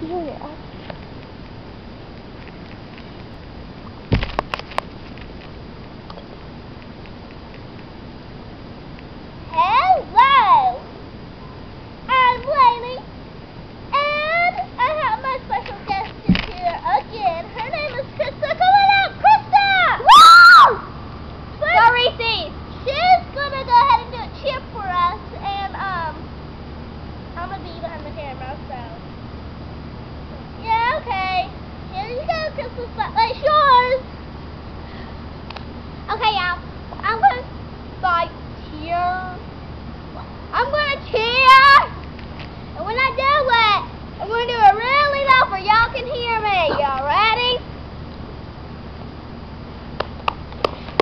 Yeah. Hello! I'm Lainey, and I have my special guest here again. Her name is Krista. Come on out, Krista! Woo! Go Reese's! She's gonna go ahead and do a cheer for us, and I'm gonna be behind the camera, so yeah, okay. Here you go, Krista. Spotlight's yours. Okay, y'all. I'm gonna start cheer. I'm gonna cheer, and when I do it, I'm gonna do it really loud for y'all can hear me. Y'all ready?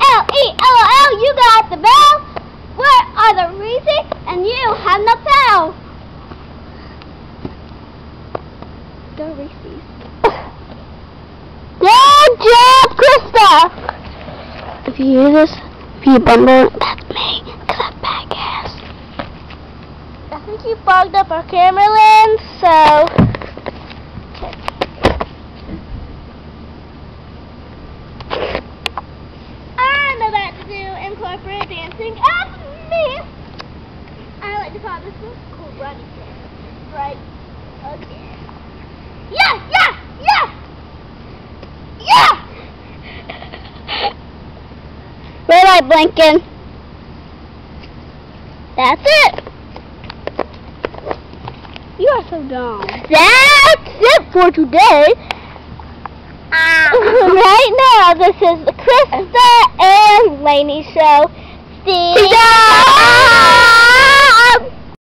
L-E-L-O-L, you got the bell. Where are the Reese's? And you have no bell. Go Reese's. Good job, Krista. If you hear this, if you bumble, that's me. Cause I'm bad ass. I think you fogged up our camera lens, so I'm about to do incorporate dancing as me. I like to call this one cool running dance. Right? Okay. Yeah! Yeah! Yeah! Yeah! Red light blinking. That's it. You are so dumb. That's it for today. Right now, this is the Krista and Lainey show. See ya!